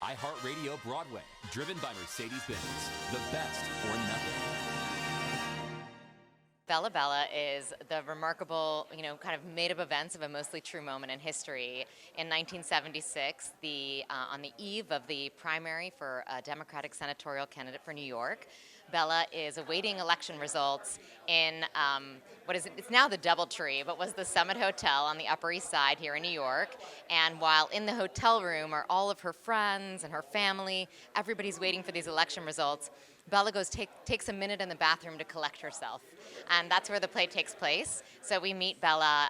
iHeartRadio Broadway, driven by Mercedes-Benz. The best or nothing. Bella Bella is the remarkable, kind of made-up events of a mostly true moment in history. In 1976, on the eve of the primary for a Democratic senatorial candidate for New York, Bella is awaiting election results in it's now the DoubleTree, but was the Summit Hotel on the Upper East Side here in New York. And while in the hotel room are all of her friends and her family, everybody's waiting for these election results. Bella takes a minute in the bathroom to collect herself, and that's where the play takes place. So we meet Bella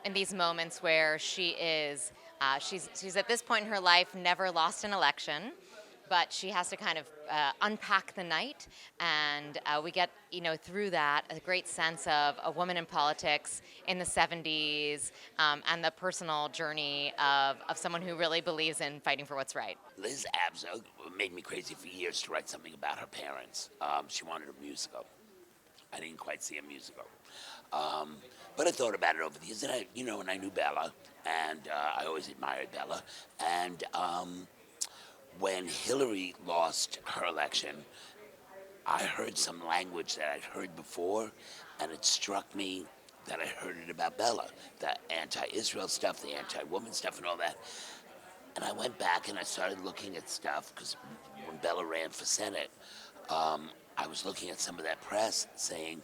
in these moments where she's at this point in her life never lost an election, but she has to kind of unpack the night, and we get through that a great sense of a woman in politics in the 70s, and the personal journey of someone who really believes in fighting for what's right. Liz Abzug made me crazy for years to write something about her parents. She wanted a musical. I didn't quite see a musical. But I thought about it over the years, and I knew Bella, and I always admired Bella. And when Hillary lost her election, I heard some language that I'd heard before, and it struck me that I heard it about Bella, the anti-Israel stuff, the anti-woman stuff, and all that. And I went back and I started looking at stuff, because when Bella ran for Senate, I was looking at some of that press saying,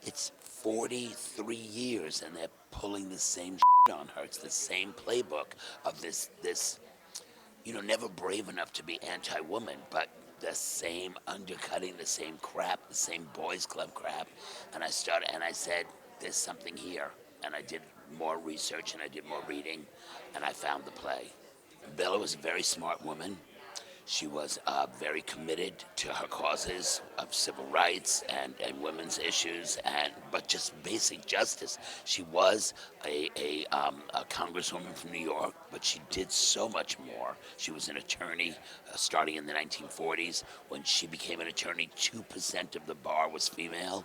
it's 43 years and they're pulling the same shit on her. It's the same playbook of this never brave enough to be anti-woman, but the same undercutting, the same crap, the same boys club crap. And I said, there's something here. And I did more research and I did more reading, and I found the play. Bella was a very smart woman. She was very committed to her causes of civil rights and women's issues, but just basic justice. She was a congresswoman from New York, but she did so much more. She was an attorney starting in the 1940s. When she became an attorney, 2% of the bar was female.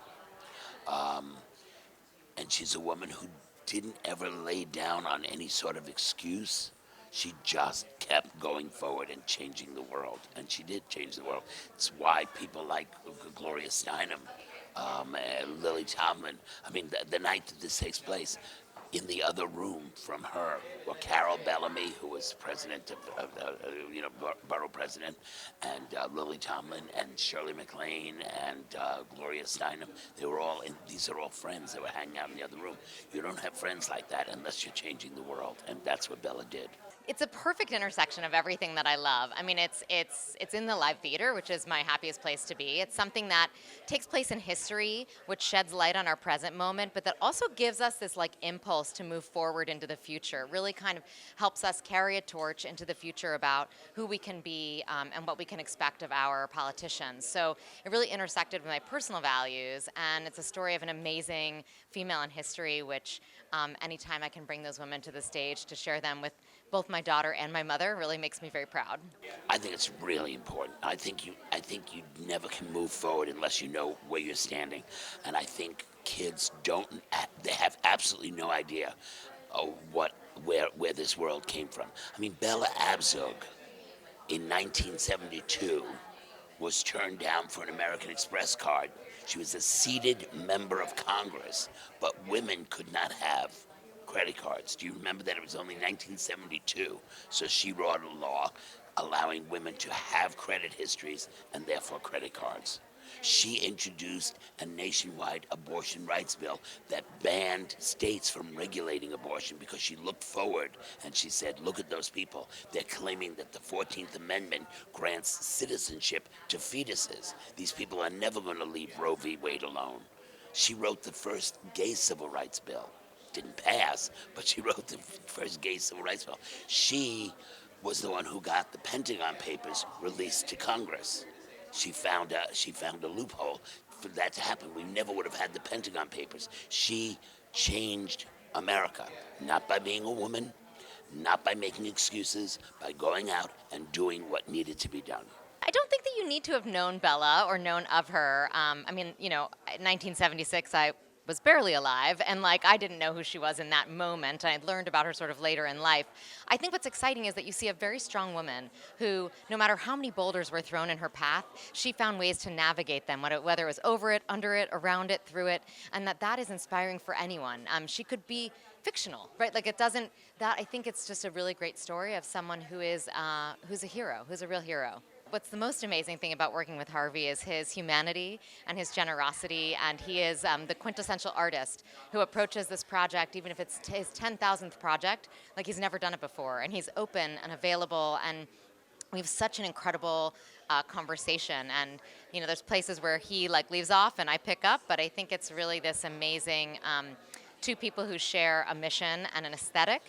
And she's a woman who didn't ever lay down on any sort of excuse. She just kept going forward and changing the world, and she did change the world. It's why people like Gloria Steinem, Lily Tomlin. I mean, the night that this takes place, in the other room from her were Carol Bellamy, who was president borough president, and Lily Tomlin and Shirley MacLaine and Gloria Steinem. They were all these are all friends that were hanging out in the other room. You don't have friends like that unless you're changing the world, and that's what Bella did. It's a perfect intersection of everything that I love. I mean, it's in the live theater, which is my happiest place to be. It's something that takes place in history, which sheds light on our present moment, but that also gives us this impulse to move forward into the future. It really kind of helps us carry a torch into the future about who we can be, and what we can expect of our politicians. So it really intersected with my personal values, and it's a story of an amazing female in history, which anytime I can bring those women to the stage to share them with both my daughter and my mother really makes me very proud. I think it's really important. I think you never can move forward unless you know where you're standing. And I think kids they have absolutely no idea where this world came from. I mean, Bella Abzug in 1972 was turned down for an American Express card. She was a seated member of Congress, but women could not have credit cards. Do you remember that? It was only 1972. So she wrote a law allowing women to have credit histories and therefore credit cards. She introduced a nationwide abortion rights bill that banned states from regulating abortion because she looked forward and she said, look at those people. They're claiming that the 14th Amendment grants citizenship to fetuses. These people are never going to leave Roe v. Wade alone. She wrote the first gay civil rights bill. Didn't pass, but she wrote the first gay civil rights bill. She was the one who got the Pentagon Papers released to Congress. She found a loophole for that to happen. We never would have had the Pentagon Papers. She changed America, not by being a woman, not by making excuses, by going out and doing what needed to be done. I don't think that you need to have known Bella or known of her. In 1976, I was barely alive, and like I didn't know who she was in that moment. I learned about her sort of later in life. I think what's exciting is that you see a very strong woman who, no matter how many boulders were thrown in her path, she found ways to navigate them, whether it was over it, under it, around it, through it, and that is inspiring for anyone. She could be fictional, right? Like it doesn't. That I think it's just a really great story of someone who's a hero, who's a real hero. What's the most amazing thing about working with Harvey is his humanity and his generosity, and he is the quintessential artist who approaches this project, even if it's his 10,000th project, like he's never done it before, and he's open and available, and we have such an incredible conversation. And there's places where he like leaves off and I pick up, but I think it's really this amazing two people who share a mission and an aesthetic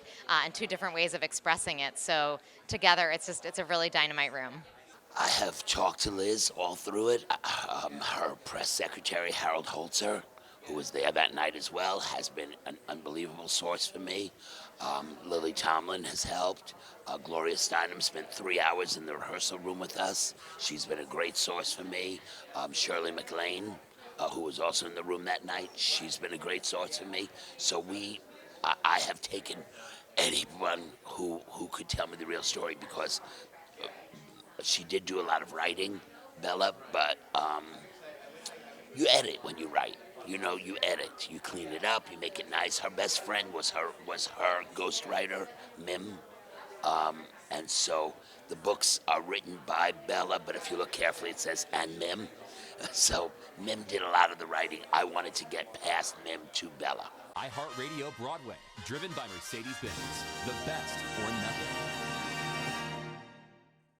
and two different ways of expressing it. So together, it's a really dynamite room. I have talked to Liz all through it. Her press secretary, Harold Holzer, who was there that night as well, has been an unbelievable source for me. Lily Tomlin has helped. Gloria Steinem spent 3 hours in the rehearsal room with us. She's been a great source for me. Shirley MacLaine, who was also in the room that night, she's been a great source for me. So I have taken anyone who could tell me the real story, because she did do a lot of writing, Bella, but you edit when you write. You edit, you clean it up, you make it nice. Her best friend was her ghostwriter, Mim, and so the books are written by Bella, but if you look carefully, it says "and Mim." So Mim did a lot of the writing. I wanted to get past Mim to Bella. iHeartRadio Broadway, driven by Mercedes-Benz. The best or nothing.